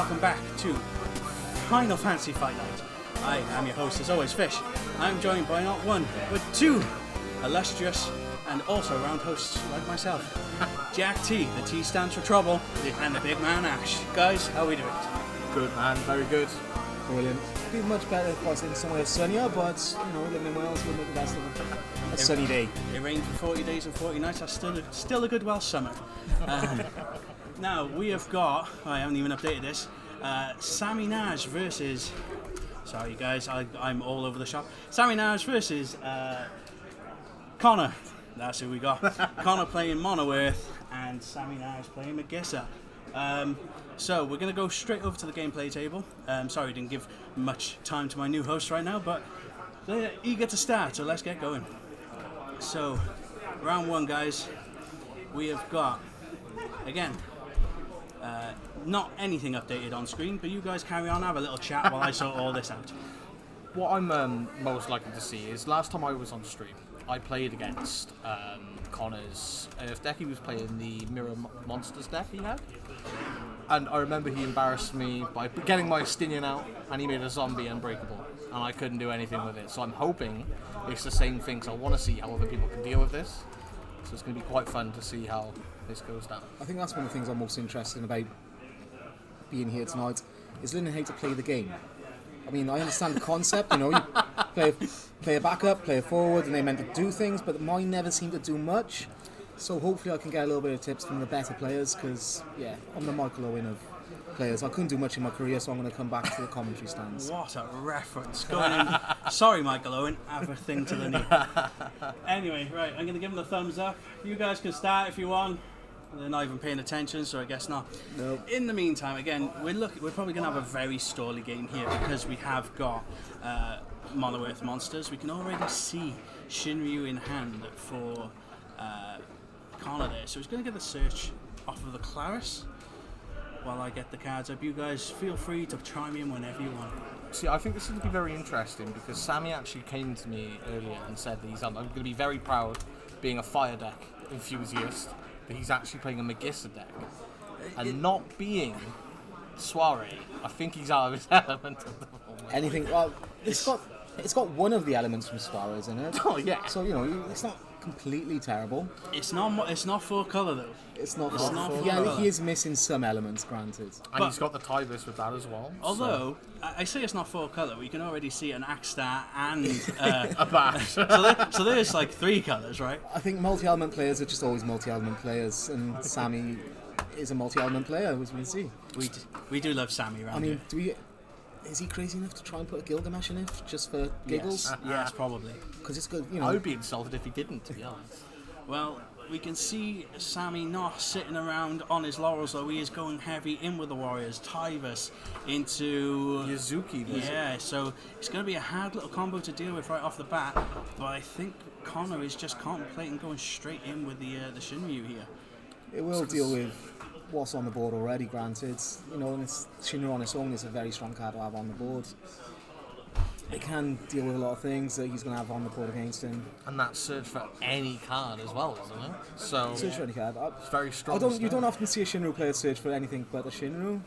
welcome back to Final Fantasy Fight Night. I am your host, as always, Fish. I'm joined by not one, but two illustrious and also round hosts like myself. Jack T, the T stands for trouble, and the big man Ash. Guys, how are we doing? Good, man, very good. Brilliant. Be much better if I was in somewhere sunnier, but living in Wales, we'll make the best of a sunny day. It rained for 40 days and 40 nights. That's still a good Welsh summer. Now we have got. I haven't even updated this. Sammy Nash versus. Sorry, guys, I'm all over the shop. Sammy Nash versus Connor. That's who we got. Connor playing Mono Earth and Sammy Nash playing Magissa. So we're going to go straight over to the gameplay table. Sorry, I didn't give much time to my new host right now, but they're eager to start, so let's get going. So, round one, guys. We have got, again, not anything updated on screen, but you guys carry on, have a little chat while I sort all this out. What I'm most likely to see is last time I was on stream, I played against Connor's Earth deck. He was playing the Mirror Monsters deck he had. And I remember he embarrassed me by getting my Stinian out, and he made a zombie unbreakable, and I couldn't do anything with it. So I'm hoping it's the same thing, so I want to see how other people can deal with this. So it's going to be quite fun to see how this goes down. I think that's one of the things I'm most interested in about being here tonight, is learning how to play the game. I mean, I understand the concept, you play a backup, play a forward, and they're meant to do things, but mine never seem to do much. So hopefully I can get a little bit of tips from the better players, because, I'm the Michael Owen of players. I couldn't do much in my career, so I'm going to come back to the commentary stands. What a reference. Going in. Sorry, Michael Owen, have a thing to the knee. Anyway, right, I'm going to give him the thumbs up. You guys can start if you want. They're not even paying attention, so I guess not. Nope. In the meantime, again, we're probably going to have a very stally game here, because we have got Mono Earth monsters. We can already see Shinryu in hand for Connor there, so he's going to get the search off of the Claris while I get the cards up. You guys feel free to chime in whenever you want. See, I think this is going to be very interesting because Sammy actually came to me earlier and said that I'm going to be very proud being a fire deck enthusiast, but he's actually playing a Magissa deck and not being Soiree. I think he's out of his element at the moment. Anything, well, it's got one of the elements from Suarez in it. Oh yeah. So it's not completely terrible. It's not full colour though. It's not full colour. colour. He is missing some elements, granted. And he's got the Taivas with that as well. Although, I say it's not full colour, we can already see an Akstar and a bash. so there's like three colours, right? I think multi-element players are just always multi-element players, and Sammy is a multi-element player, as we can see. We do love Sammy around here. Is he crazy enough to try and put a Gilgamesh in it just for giggles? Yes, probably. Because it's good, I would be insulted if he didn't, to be honest. Well, we can see Sammy not sitting around on his laurels, though. He is going heavy in with the Warriors. Taivas into Yuzuki. Yeah, so it's going to be a hard little combo to deal with right off the bat. But I think Connor is just contemplating going straight in with the Shinryu here. It will deal with what's on the board already, granted. And Shinryu on its own is a very strong card to have on the board. It can deal with a lot of things that he's going to have on the board against him. And that search for any card as well, isn't it? So search for any card. It's very strong. You don't often see a Shinryu player search for anything but a Shinryu.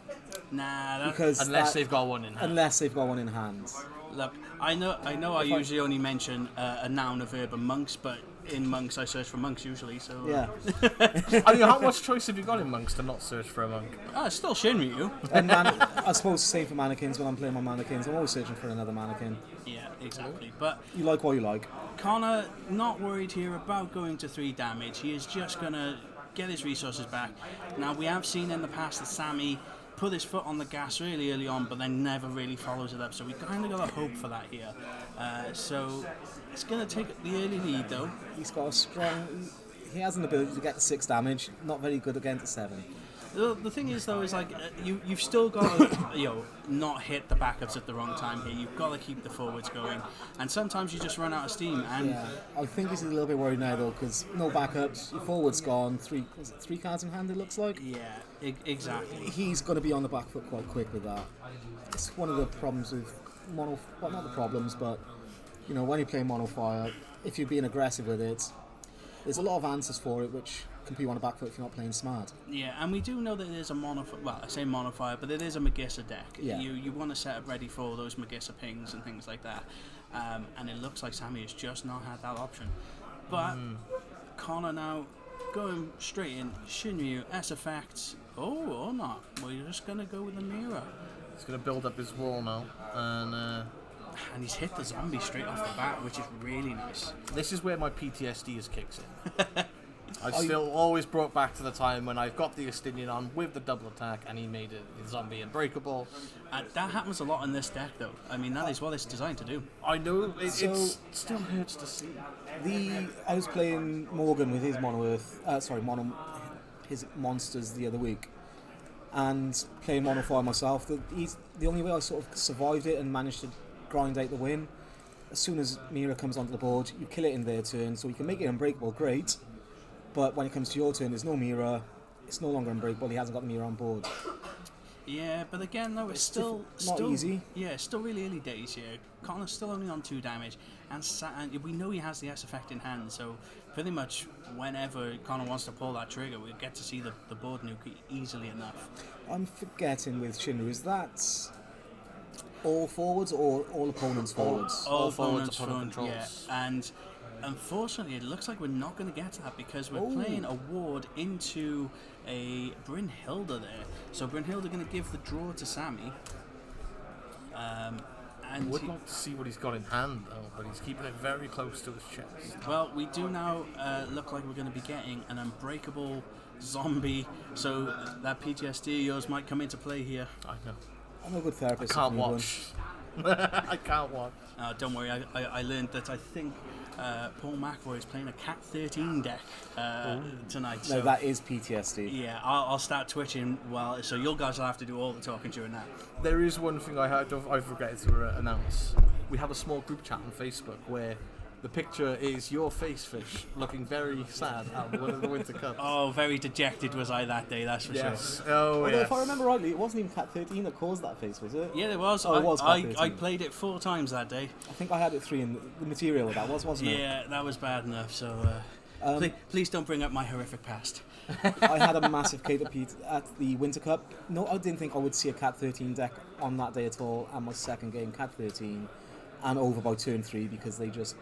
Nah, unless they've got one in hand. Unless they've got one in hand. Look, I know. I usually only mention a noun, a verb, and monks, but in monks I search for monks usually. So yeah. I mean, how much choice have you got in monks to not search for a monk? It's still Shinryu. And I suppose the same for mannequins. When I'm playing my mannequins, I'm always searching for another mannequin. Yeah, exactly. But you like what you like. Connor not worried here about going to 3 damage. He is just gonna get his resources back. Now we have seen in the past that Sammy put his foot on the gas really early on, but then never really follows it up. So we kind of got to hope for that here. So it's going to take the early lead, though. He's got a strong. He has an ability to get to 6 damage. Not very good against 7. The thing is, though, is like you've still got to not hit the backups at the wrong time here. You've got to keep the forwards going, and sometimes you just run out of steam. And yeah, I think he's a little bit worried now though, because no backups. Your forward's gone. 3 cards in hand. It looks like. Yeah, exactly. He's going to be on the back foot quite quick with that. It's one of the problems with mono. Well, not the problems, but when you play mono fire, if you're being aggressive with it, there's a lot of answers for it, which compete on a back foot if you're not playing smart. Yeah, and we do know that it is a well, I say monofire, but it is a Magissa deck. Yeah. You want to set up ready for those Magissa pings and things like that. And it looks like Sammy has just not had that option. But Connor now going straight in, Cymru, S effects, or not. We're just going to go with the mirror. He's going to build up his wall now, and he's hit the zombie straight off the bat, which is really nice. this is where my PTSD is kicks in. I still always brought back to the time when I've got the Estinian on with the double attack, and he made the zombie unbreakable. That happens a lot in this deck, though. I mean, that is what it's designed to do. I know, it So- still hurts to see. I was playing Morgan with his his monsters the other week, and playing monofire myself. The only way I sort of survived it and managed to grind out the win. As soon as Mira comes onto the board, you kill it in their turn, so you can make it unbreakable. Great, but when it comes to your turn, there's no Mira. It's no longer unbreakable. He hasn't got the Mira on board. Yeah, but again, though, it's still not easy. Yeah, it's still really early days here. Connor's still only on 2 damage, and we know he has the S effect in hand, so pretty much whenever Connor wants to pull that trigger, we'll get to see the board nuke easily enough. I'm forgetting with Cymru, is that all forwards or all opponents forwards? All forwards, opponents opponent front, yeah. controls. And unfortunately, it looks like we're not going to get to that because we're playing a ward into a Brynhilda there. So Brynhilda going to give the draw to Sammy. I would like to see what he's got in hand, though, but he's keeping it very close to his chest. Well, we do now look like we're going to be getting an unbreakable zombie, so that PTSD of yours might come into play here. I know. I'm a good therapist. Can't if you need watch. I can't watch. Don't worry, I learned that I think Paul McElroy is playing a Cat 13 deck tonight. one. So No, that is PTSD. yeah, I'll start twitching. Well, so you guys will have to do all the talking during that. There is one thing I forgot to announce. We have a small group chat on Facebook where the picture is your face, Fish, looking very sad at one of the Winter Cups. Oh, very dejected was I that day, that's for yes. sure. Oh, Although, yes. if I remember rightly, it wasn't even Cat 13 that caused that face, was it? Yeah, there was. Oh, it was Cat I 13. played it 4 times that day. I think I had it 3 in the material of that wasn't it? Yeah, that was bad enough. So please don't bring up my horrific past. I had a massive cater Pete at the Winter Cup. No, I didn't think I would see a Cat 13 deck on that day at all. And my second game, Cat 13, and over by turn 3 because they just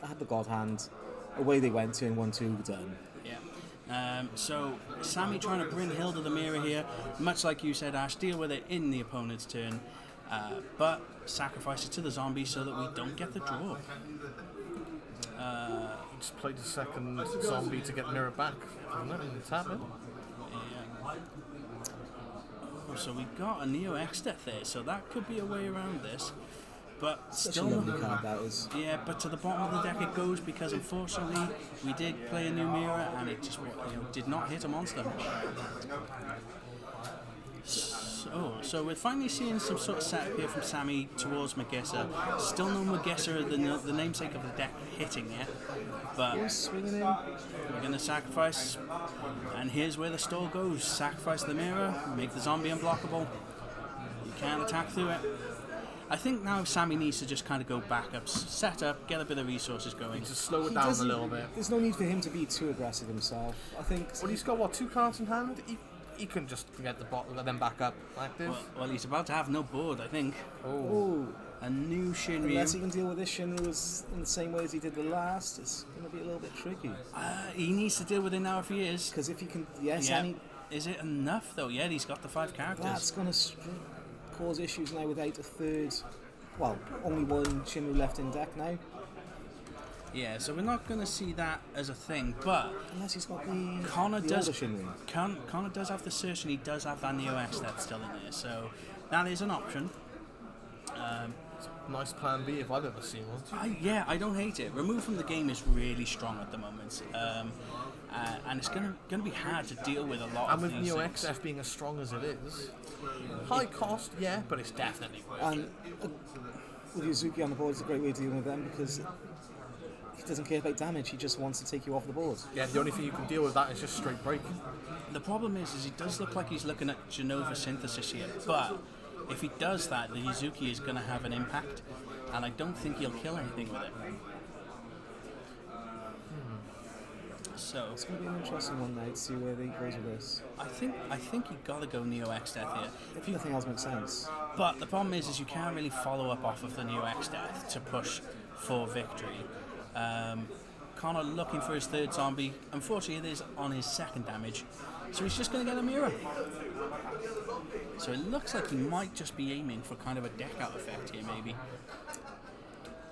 had the God Hand. Away they went, turn 1, 2, done. Yeah. So Sammy trying to bring Hilda the mirror here, much like you said, Ash, deal with it in the opponent's turn, but sacrifice it to the zombie so that we don't get the draw. Just played a second zombie to get mirror back. It's happened. Yeah. Oh, so we got a Neo X death there, so that could be a way around this. But Such still a lovely card that is. Yeah, but to the bottom of the deck it goes because unfortunately we did play a new mirror and it just did not hit a monster. So we're finally seeing some sort of setup here from Sammy towards Magissa. Still no Magissa, the namesake of the deck, hitting yet. But Swinging in. we're going to sacrifice, and here's where the stall goes. Sacrifice the mirror, make the zombie unblockable. You can't attack through it. I think now Sammy needs to just kind of go back up, set up, get a bit of resources going. Just slow it He down a doesn't- little bit. There's no need for him to be too aggressive himself. I think. Well, he's got, 2 cards in hand? He can just get the bottle and then back up active. Well, he's about to have no board, I think. Oh, A new unless he Shinryu. can deal with this Shinru in the same way as he did the last, it's going to be a little bit tricky. He needs to deal with it now if he is. Because if he can, yes, Yeah. and Is it enough though? Yeah, he's got the 5 characters. that's going to cause issues now without a third. Well, only one Shinru left in deck now. Yeah, so we're not going to see that as a thing, but Unless he's got the Connor the does. older Shinru. Connor does have the search, and he does have that Neo X that's still in there, so that is an option. Nice plan B if I've ever seen one. I don't hate it. Remove from the game is really strong at the moment, and it's going to be hard to deal with a lot And of with these Neo things. XF being as strong as it is, high cost, yeah, but it's definitely worth it. And with Yuzuki on the board, it's a great way of dealing with them because he doesn't care about damage. He just wants to take you off the board. Yeah, the only thing you can deal with that is just straight break. The problem is he does look like he's looking at Genova Synthesis here, but if he does that, the Yuzuki is going to have an impact, and I don't think he'll kill anything with it. So It's going to be an interesting one now to see where he goes with this. I think you gotta go Neo X Death here. If nothing else makes sense. But the problem is you can't really follow up off of the Neo X Death to push for victory. Connor looking for his third zombie. Unfortunately, it is on his second damage, so he's just going to get a mirror. So it looks like he might just be aiming for kind of a deck out effect here, maybe.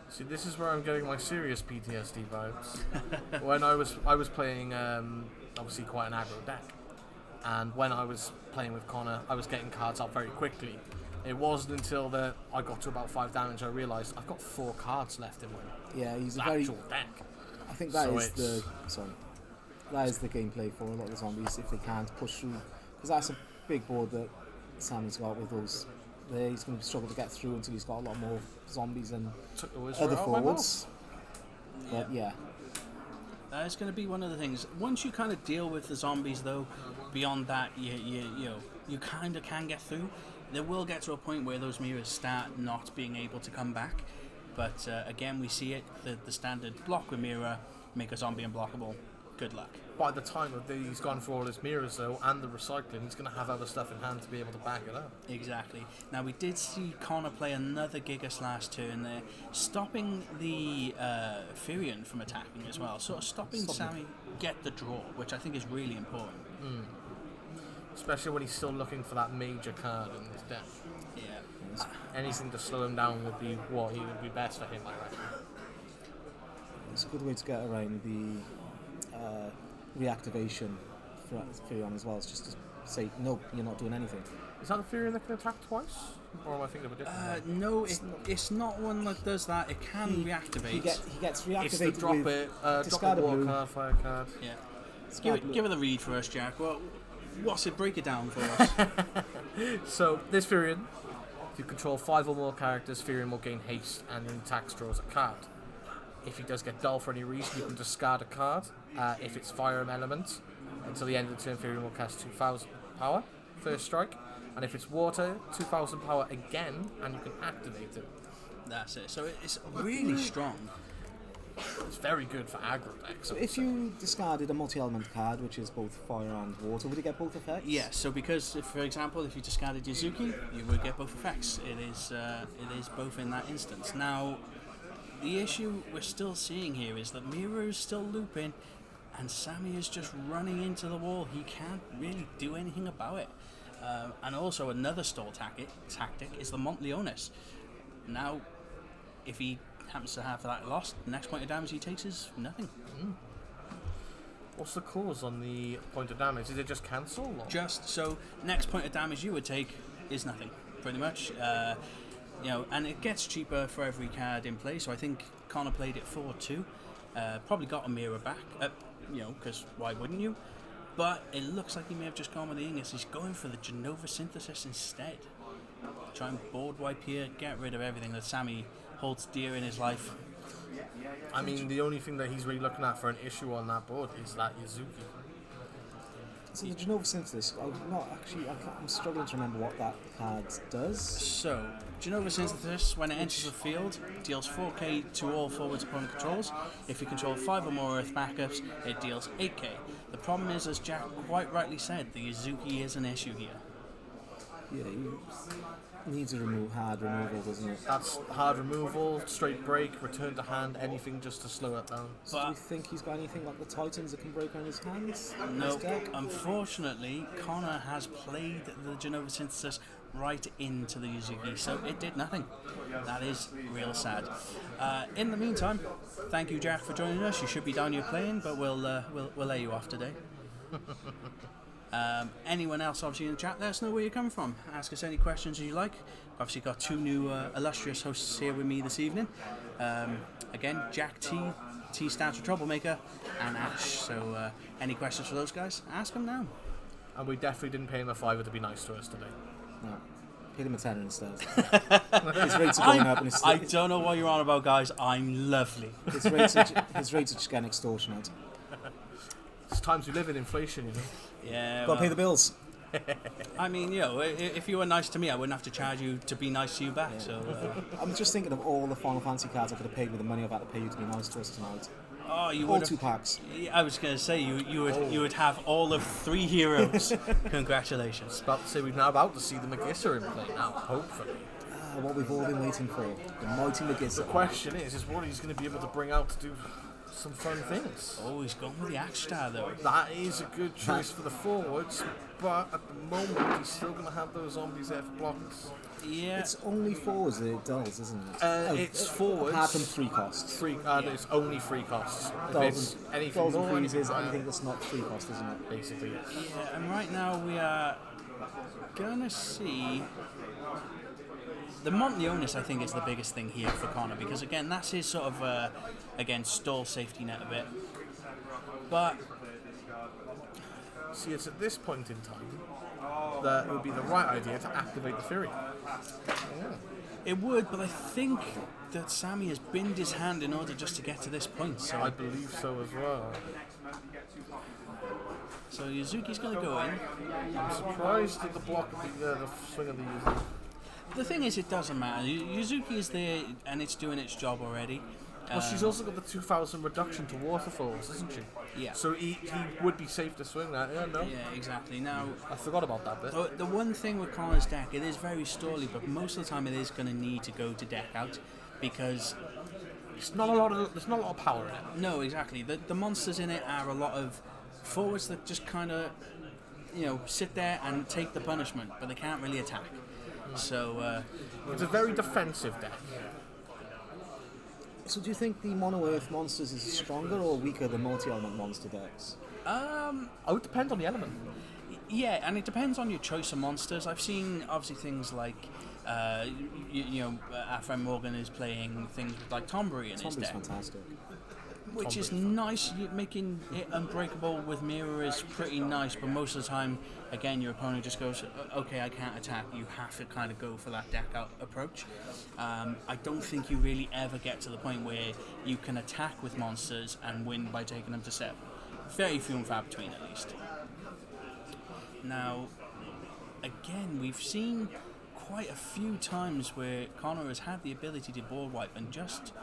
See, this is where I'm getting my serious PTSD vibes. When I was playing, obviously quite an aggro deck, and when I was playing with Connor, I was getting cards out very quickly. It wasn't until I got to about 5 damage I realised I've got 4 cards left in my Yeah, he's a actual deck. I think that is the gameplay for a lot of the zombies if they can't push through, because that's a big board that Sammy's got with those. He's going to struggle to get through until he's got a lot more zombies and Took the wizard other out of my forwards. But yeah, That is going to be one of the things. Once you kind of deal with the zombies, though, beyond that, you kind of can get through. There will get to a point where those mirrors start not being able to come back. But again, we see it, the standard block with mirror, make a zombie unblockable. Good luck. By the time that he's gone for all his mirrors, though, and the recycling, he's going to have other stuff in hand to be able to back it up. Exactly. Now, we did see Connor play another Gigas last turn there, stopping the Furion from attacking as well. Sort of stopping Sammy get the draw, which I think is really important. Especially when he's still looking for that major card in his deck. Yeah. Anything to slow him down would be what he would be best for him, I reckon. it's a good way to get around the reactivation for Furion as well. It's just to say, no, you're not doing anything. Is that the Furion that can attack twice? Or am I thinking of a different one? No, it's not one that does that. It can reactivate. He gets reactivated It's the drop with drop discard a a war blue. card, fire card. Yeah. Give it a read for us, Jack. What's it? Break it down for us. So, this Furion, if you control 5 or more characters, Furion will gain haste and in attacks draws a card. If he does get dull for any reason, you can discard a card. If it's fire element, until the end of the turn, Furion will cast 2,000 power, first strike. And if it's water, 2,000 power again, and you can activate it. That's it. So it's really strong. It's very good for aggro decks. So if you discarded a multi-element card, which is both fire and water, would it get both effects? Yeah, so because, for example, if you discarded Yuzuki, you would get both effects. It is both in that instance. Now, the issue we're still seeing here is that Miro is still looping, and Sammy is just running into the wall. He can't really do anything about it. And also another stall tactic is the Montleonis. Now, if he happens to have that lost, the next point of damage he takes is nothing. What's the cause on the point of damage? Is it just cancel? Or? Just so next point of damage you would take is nothing, pretty much. And it gets cheaper for every card in play. So I think Connor played it 4-2. Probably got a mirror back, because why wouldn't you? But it looks like he may have just gone with the Ingus. He's going for the Genova Synthesis instead. Try and board wipe here, get rid of everything that Sammy holds dear in his life. I mean, the only thing that he's really looking at for an issue on that board is that Yuzuki. So the Genova Synthesis, I'm struggling to remember what that card does. So, Genova Synthesis, when it enters the field, deals 4k to all forwards opponent controls. If you control 5 or more Earth backups, it deals 8k. The problem is, as Jack quite rightly said, the Yuzuki is an issue here. Yeah, he needs a hard removal, doesn't it? That's hard removal, straight break, return to hand, anything just to slow it down. So do you think he's got anything like the Titans that can break on his hands? No, unfortunately, Connor has played the Genova Synthesis right into the Yuzuki, so it did nothing. That is real sad. In the meantime, thank you, Jack, for joining us. You should be down here playing, but we'll lay you off today. Anyone else obviously in the chat, let us know where you're coming from. Ask us any questions you like. Obviously got 2 new illustrious hosts here with me this evening. Again, Jack T stands for Troublemaker, and Ash. So any questions for those guys, ask them now. And we definitely didn't pay him a $5 to be nice to us today. No. Paid him a tenner instead. His rates are going up. And I don't know what you're on about, guys. I'm lovely. His rates are just getting extortionate. It's times we live in, inflation, you know. Yeah. Got to pay the bills. I mean, if you were nice to me, I wouldn't have to charge you to be nice to you back. So I'm just thinking of all the Final Fantasy cards I could have paid with the money I've had to pay you to be nice to us tonight. Oh, you All would 2 packs. I was going to say you would have all of 3 heroes. Congratulations. About to say we're now about to see the Magissa in play now, hopefully. What we've all been waiting for. The mighty Magissa. The question is what he's going to be able to bring out to do some fun things. Oh, he's gone with the Akstar though. That is a good choice for the forwards, but at the moment he's still going to have those zombies there for blockers. Yeah. It's only forwards that it does, isn't it? It's forwards. Apart from 3 costs. It's only 3 costs. If Dolls it's anything and more, freezes, anything that's not 3 cost, isn't it? basically, yes. Yeah, and right now we are gonna see the Monteonis. I think is the biggest thing here for Connor because again that's his sort of again stall safety net a bit. But see, it's at this point in time that it would be the right idea to activate the Fury. it would, but I think that Sammy has binned his hand in order just to get to this point. So I believe so as well. So Yuzuki's going to go in. I'm surprised at the block of the swing of the Yuzuki. The thing is, it doesn't matter. Yuzuki is there and it's doing its job already. Well, she's also got the 2,000 reduction to waterfalls, isn't she? Yeah. So he would be safe to swing that, yeah, no? Yeah, exactly. Now, I forgot about that bit. the one thing with Connor's deck, it is very stally, but most of the time it is going to need to go to deck out because There's not a lot of power in it. no, exactly. The monsters in it are a lot of forwards that just kind of, sit there and take the punishment, but they can't really attack. So It's a very defensive deck. So do you think the Mono Earth monsters is stronger or weaker than multi-element monster decks? Oh, it depends on the element. yeah, and it depends on your choice of monsters. I've seen obviously things like, our friend Morgan is playing things with like Tombury in his Tombury's deck, fantastic. which is nice. Making it unbreakable with Mirror is pretty nice, but most of the time, again, your opponent just goes, okay, I can't attack. You have to kind of go for that deck out approach. I don't think you really ever get to the point where you can attack with monsters and win by taking them to 7. Very few and far between, at least. Now, again, we've seen quite a few times where Connor has had the ability to board wipe and just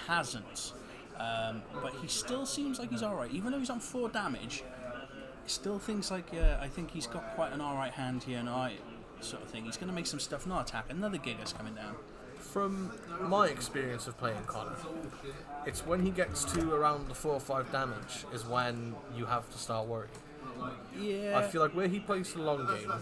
hasn't. But he still seems like he's alright. Even though he's on 4 damage, still thinks like, I think he's got quite an alright hand here and alright sort of thing. He's going to make some stuff not attack. Another Giga's coming down. From my experience of playing Connor, it's when he gets to around the 4 or 5 damage is when you have to start worrying. Yeah. I feel like where he plays the long game,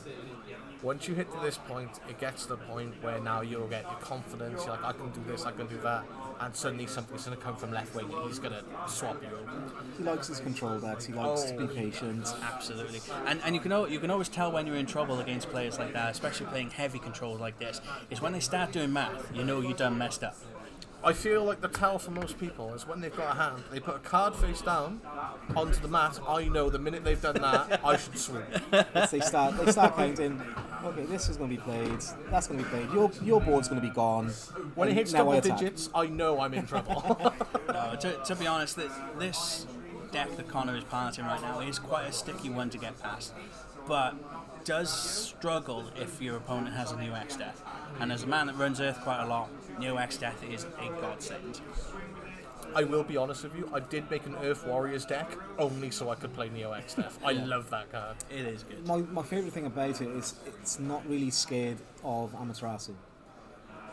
once you hit to this point, it gets to the point where now you'll get your confidence, you're like, I can do this, I can do that, and suddenly something's going to come from left wing and he's going to swap you over. He likes his control decks, he likes to be patient. Absolutely, and you can always tell when you're in trouble against players like that, especially playing heavy controls like this. Is when they start doing math, you know you done messed up. I feel like the tell for most people is when they've got a hand, they put a card face down onto the mat. I know the minute they've done that, I should swoop. They start counting. Okay, this is going to be played. That's going to be played. Your board's going to be gone. When it hits now I double attack. digits, I know I'm in trouble. No, to be honest, this deck that Connor is piloting right now is quite a sticky one to get past, but does struggle if your opponent has a new X Death. And as a man that runs Earth quite a lot, Neo X Death is a godsend. I will be honest with you, I did make an Earth Warriors deck only so I could play Neo X Death. I love that card. It is good. My favourite thing about it is it's not really scared of Amaterasu.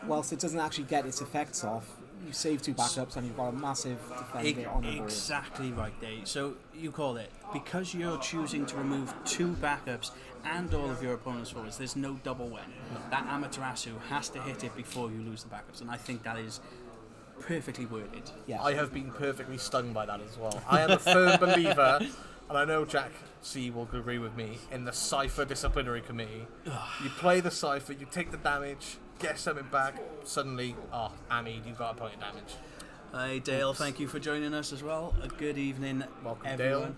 Whilst it doesn't actually get its effects off, you save 2 backups and you've got a massive defender on the board. Exactly right, Dave. So you call it, because you're choosing to remove 2 backups and all of your opponent's forwards, there's no double win. That Amaterasu has to hit it before you lose the backups, and I think that is perfectly worded. Yeah. I have been perfectly stung by that as well. I am a firm believer, and I know Jack C will agree with me, in the Cypher Disciplinary Committee. You play the Cypher, you take the damage, get something back, suddenly, Amid, you've got a point of damage. Hi Dale, thank you for joining us as well. A good evening, Welcome, everyone.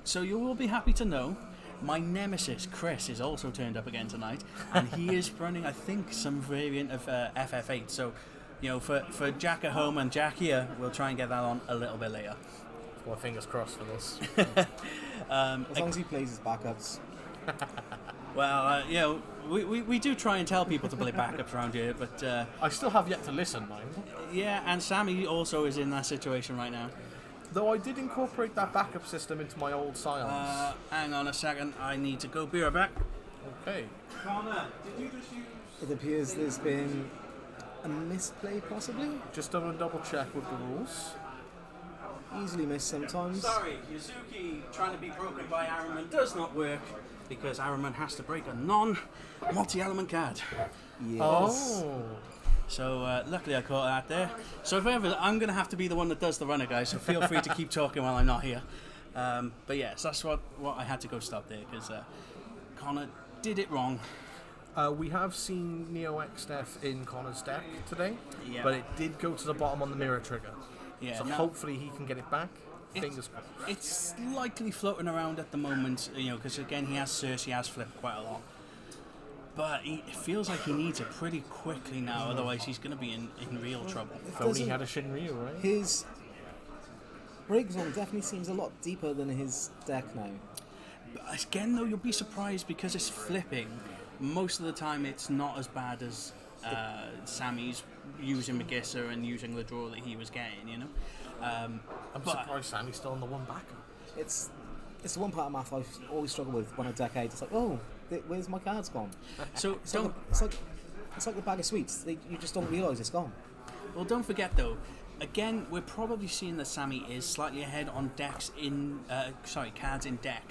So you will be happy to know my nemesis Chris is also turned up again tonight, and he is running, I think, some variant of FF8. So, for Jack at home and Jack here, we'll try and get that on a little bit later. Well, fingers crossed for this. As long as he plays his backups. Well, we do try and tell people to play backups around here, but I still have yet to listen, mind. yeah, and Sammy also is in that situation right now. Though I did incorporate that backup system into my old Scions. Hang on a second, I need to go be right back. Okay. Connor, did you just use... It appears there's been a misplay, possibly. Just double check with the rules. Easily missed sometimes. Sorry, Yuzuki trying to be broken by Araman does not work because Araman has to break a non-multi-element card. Yes. Oh. So luckily I caught that there. So if ever, I'm going to have to be the one that does the runner, guys, so feel free to keep talking while I'm not here. But yes, that's what I had to go stop there because Connor did it wrong. We have seen Neo X Death in Connor's deck today, Yeah. but it did go to the bottom on the mirror trigger. Yeah, So no, hopefully he can get it back. Fingers crossed. it's slightly floating around at the moment, because again he has Cersei, he has flipped quite a lot. But it feels like he needs it pretty quickly now, otherwise he's going to be in real trouble. If only he had a Shinryu, right? His break zone definitely seems a lot deeper than his deck now. But again though, you'll be surprised because it's flipping. Most of the time it's not as bad as Sammy's using Magissa and using the draw that he was getting, I'm surprised Sammy's still on the one backup. It's the one part of math I've always struggled with when I deck out. It's like, oh, where's my cards gone? So It's like the bag of sweets. You just don't realise it's gone. Well, don't forget though, again, we're probably seeing that Sammy is slightly ahead on cards in deck,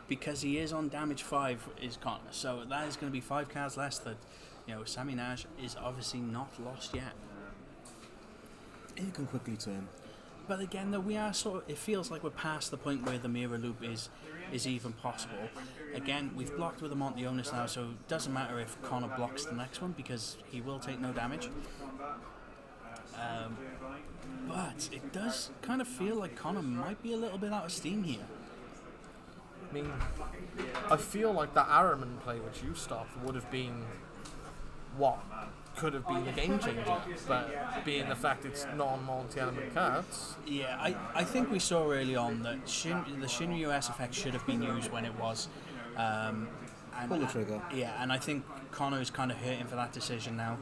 because he is on damage 5 is Connor. So that is going to be 5 cards less that, Sammy Nash is obviously not lost yet. You can quickly turn. But again, though, it feels like we're past the point where the mirror loop is even possible. Again, we've blocked with the Montionis now, so it doesn't matter if Connor blocks the next one because he will take no damage. But it does kind of feel like Connor might be a little bit out of steam here. I mean, I feel like that Araman play which you stopped would have been what could have been the game changer, but being the fact it's non-multi-element cards. Yeah, I think we saw early on that the Shinryu SFX should have been used when it was. Pull the trigger. Yeah, and I think Connor is kind of hurting for that decision now.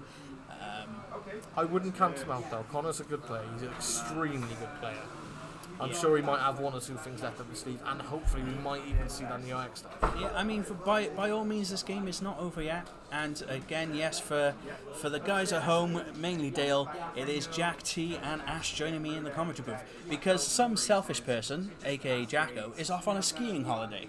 I wouldn't count him out though. Connor's a good player. He's an extremely good player. I'm sure he might have one or two things left up his sleeve, and hopefully we might even see that Neo X stuff. Yeah, I mean, by all means, this game is not over yet. And again, yes, for the guys at home, mainly Dale, it is Jack T and Ash joining me in the commentary booth because some selfish person, aka Jacko, is off on a skiing holiday.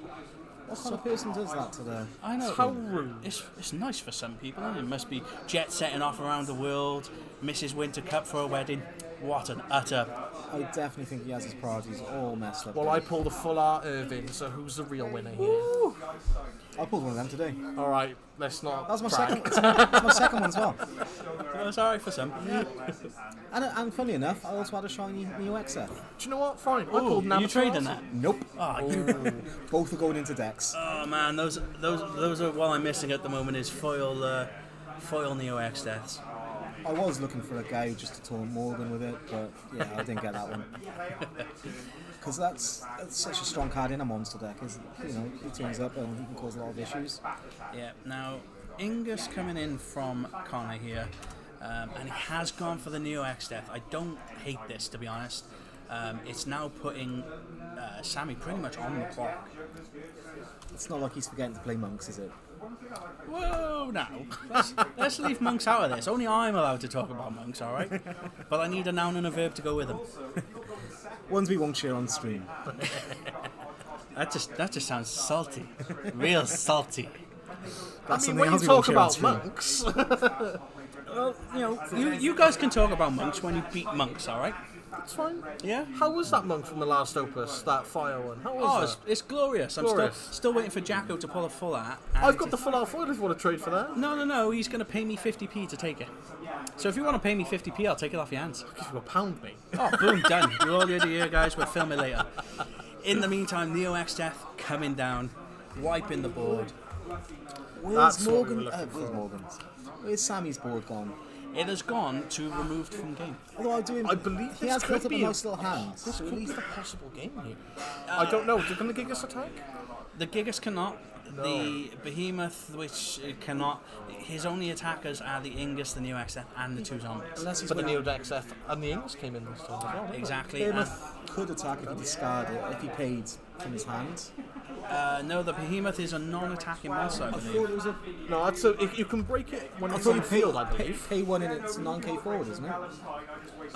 What kind of person does that today? I know. How rude. It's nice for some people. It must be jet setting off around the world, Mrs. Winter Cup for a wedding. What an utter... I definitely think he has his priorities all messed up. Well, I pulled a full art Irvin, so who's the real winner here? I pulled one of them today. All right, let's not. That was my brag. second. That's my second one as well. Well, it's alright for some. And funny enough, I also had a shiny Neo XF. Do you know what? Fine. I pulled you Navitar. trading that? Nope. Oh, Both are going into decks. oh man, those are what I'm missing at the moment is foil Neo X deaths. I was looking for a guy just to taunt Morgan with it, but yeah, I didn't get that one. Because that's such a strong card in a monster deck, isn't it? He turns up and he can cause a lot of issues. Yeah, now Ingus coming in from Connor here, and he has gone for the Neo X death. I don't hate this, to be honest. It's now putting Sammy pretty much on the clock. It's not like he's forgetting to play monks, is it? Whoa, now let's leave monks out of this. Only I'm allowed to talk about monks, all right? But I need a noun and a verb to go with them. Ones we won't share on stream. That just sounds salty, real salty. I mean, when you talk about monks, Well, you guys can talk about monks when you beat monks, all right? it's fine. Yeah. How was that monk from the last Opus, that fire one? How was that? It's glorious. I'm Glorious. still waiting for Jacko to pull a full art. I've got the full art foil if you want to trade for that. No. He's going to pay me 50p to take it. So if you want to pay me 50p, I'll take it off your hands. If you £1, mate. Oh, boom, done. You're all good here, guys. We'll film it later. In the meantime, Neo X Death coming down, wiping the board. Where's That's what we were Morgan? looking for. Where's Morgan's? Where's Sammy's board gone? It has gone to removed from game. Although I believe he this has could built up a be nice little hand. This could be the possible game here. I don't know. Can the Gigas attack? The Gigas cannot. the behemoth, which cannot. His only attackers are the Ingus, the Neo XF, and the 2 zombies. Unless he's But the winning. Neo XF and the English came in this time as well. didn't they? Exactly. Behemoth could attack if he discarded it, if he paid from his hand. No, the behemoth is a non-attacking monster, I I thought believe. it was a. No, that's a, you can break it when I it's thought on you the field, I believe. pay one and it's 9k forward, isn't it?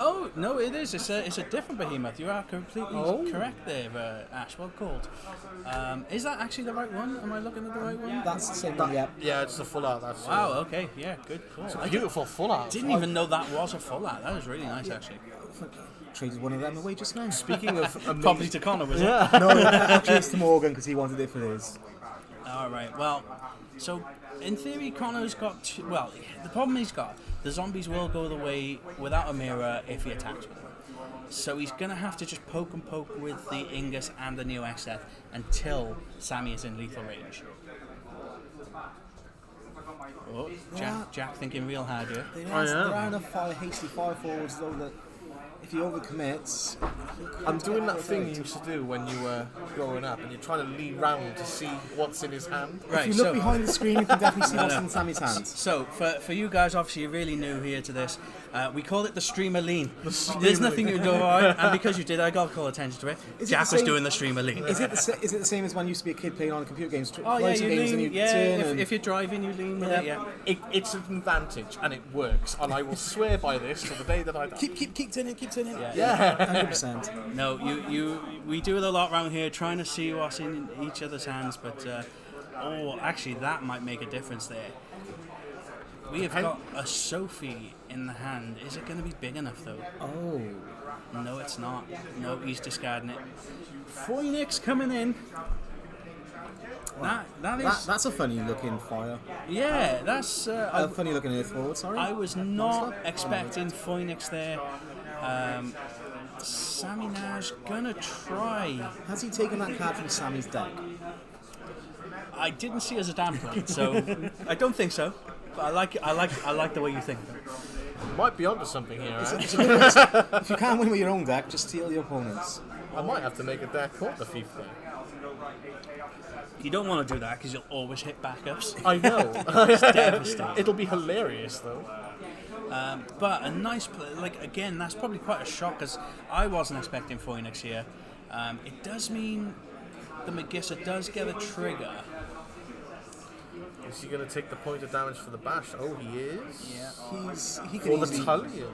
Oh no, it is. It's a different behemoth. You are completely Oh. correct there, Ash. Well called. Is that actually the right one? Am I looking at the right one? That's the same one, yeah. Yeah, it's the full art. That's Wow. Okay. Yeah. Good call. I beautiful full art. didn't even know that was a full art. That was really nice, actually. Traded one of them away just now. Speaking of Probably amazing, to Connor, was it? No, actually it's to Morgan because he wanted it for his. All right. Well, so in theory, Connor's got. Well, the problem he's got, the zombies will go the way without a mirror if he attacks with them. So he's gonna have to just poke and poke with the Ingus and the Neo XF until Sammy is in lethal range. Oh, Jack thinking real hard here. There are enough hasty fire forwards though that if he overcommits, I'm doing that thing you used to do when you were growing up, and you're trying to lead round to see what's in his hand. Right. if you look behind the screen, you can definitely see what's in Sammy's hand. So, for you guys, obviously, you're really new here to this. We call it the streamer lean. There's streamer nothing you can do about it, and because you did, I got to call attention to it. Is it Jack the was same- doing the streamer lean. Is it the same as when you used to be a kid playing on computer games? Oh yeah, fighting you games lean. and you Yeah, turn if, and if you're driving, you lean with it. Yeah. It's an advantage, and it works, and I will swear by this till the day that I die. keep turning, keep turning. Yeah. 100%. No, we do it a lot around here, trying to see what's in each other's hands. But actually, that might make a difference there. We have got a Sophie in the hand. Is it going to be big enough though? Oh, No, it's not. No, he's discarding it. Phoenix coming in. That is. that's a funny looking fire. Yeah, that's. A funny looking earth forward. Sorry. I was not expecting Phoenix there. Sammy Nash gonna try. Has he taken that card from Sammy's deck? I didn't see it as a damn plate, so I don't think so. But I like the way you think. Might be onto something here. If you can't win with your own deck, just steal your opponent's. I might have to make a deck called the Thief then. You don't want to do that because you'll always hit backups. I know. Devastating. It'll be hilarious though. But a nice play. Like again, that's probably quite a shock because I wasn't expecting Phoenix here. It does mean the Magissa does get a trigger. Is he going to take the point of damage for the bash? Oh, he is. Yeah. He can Or the easily. Tullian.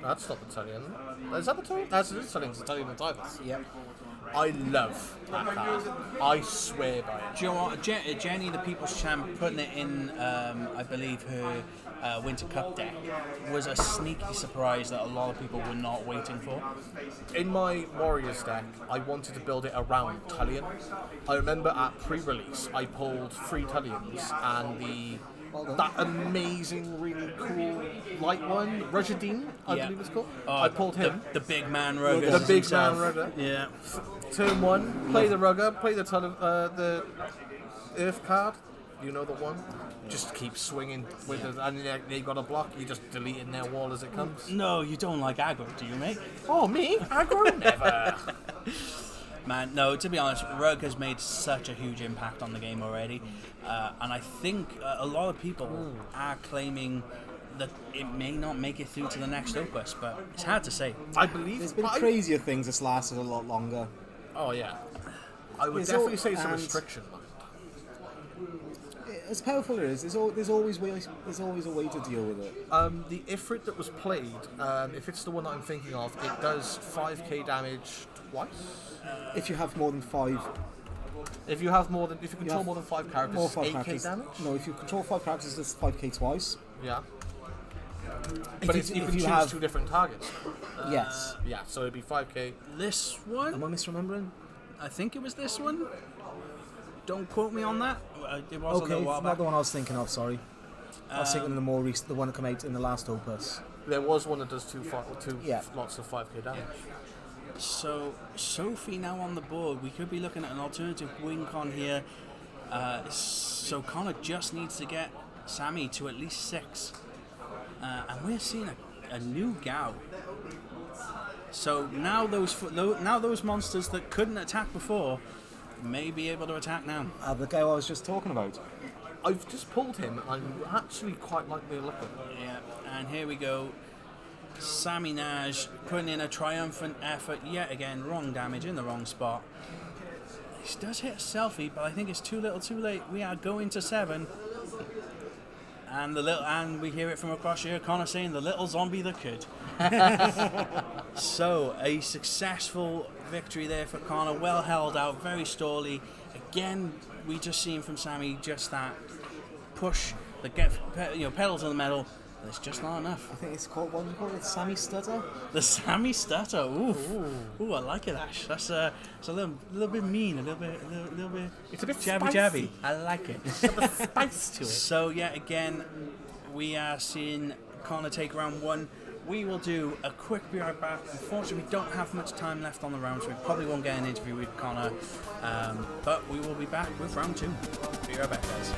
That's not the Tullian. Is that the Tullian? That's the Tullian. It's the Tullian and Taivas. Yep. I love that card. I swear by it. Do you know what? Jenny, the People's Champ, putting it in, I believe, her Winter Cup deck was a sneaky surprise that a lot of people were not waiting for. In my Warriors deck, I wanted to build it around Tullian. I remember at pre-release, I pulled 3 Tullians and that amazing, really cool light one, Rajadine, I Yeah. believe it's called. I pulled him. The big man Ruggers. The big himself. man Rugger. Yeah. Turn 1, play the Rugger, play the Earth card. You know the one. Just keep swinging with it, and they got a block. You just deleting their wall as it comes. No, you don't like aggro, do you, mate? Oh, me? Aggro? Never. Man, no, to be honest, Rogue has made such a huge impact on the game already. And I think a lot of people are claiming that it may not make it through to the next Opus, but it's hard to say. I believe. There's been crazier things that's lasted a lot longer. Oh yeah. I would It's definitely all- say it's a and- restriction. As powerful as it is, there's always a way to deal with it. The Ifrit that was played, if it's the one that I'm thinking of, it does 5k damage twice. If you have more than 5, If you control have more than 5 characters, more it's 5 8k characters. damage. No, if you control 5 characters, it's 5k twice. Yeah. But you can choose have 2 different targets. yes. Yeah, so it'd be 5k. This Am one? I misremembering? I think it was this one. Don't quote me on that. It was a Okay, little while not back. the one I was thinking of. Sorry, I was thinking of the more recent, the one that came out in the last Opus. There was one that does two Yeah. lots of 5k damage. So, Sophie now on the board. We could be looking at an alternative win con here. So Connor just needs to get Sammy to at least 6. And we're seeing a new Gao. So now those monsters that couldn't attack before may be able to attack now. The guy I was just talking about. I've just pulled him. I actually quite like the look of him. Yeah, and here we go. Sammy Naj putting in a triumphant effort yet again. Wrong damage in the wrong spot. He does hit a selfie, but I think it's too little, too late. We are going to 7. And we hear it from across here. Connor saying the little zombie that could. So a successful victory there for Connor. Well held out, very stally. Again, we just seen from Sammy just that push, the pedal to the metal. But it's just not enough. I think it's called, what do you call it? Sammy Stutter? The Sammy Stutter. Ooh, ooh, I like it, Ash. That's it's a little bit mean, a little bit. It's a bit jabby spicy. jabby. I like it. There's a spice to it. So yeah, again, we are seeing Connor take round 1. We will do a quick be right back. Unfortunately, we don't have much time left on the round, so we probably won't get an interview with Connor. But we will be back with round 2. Be right back, guys.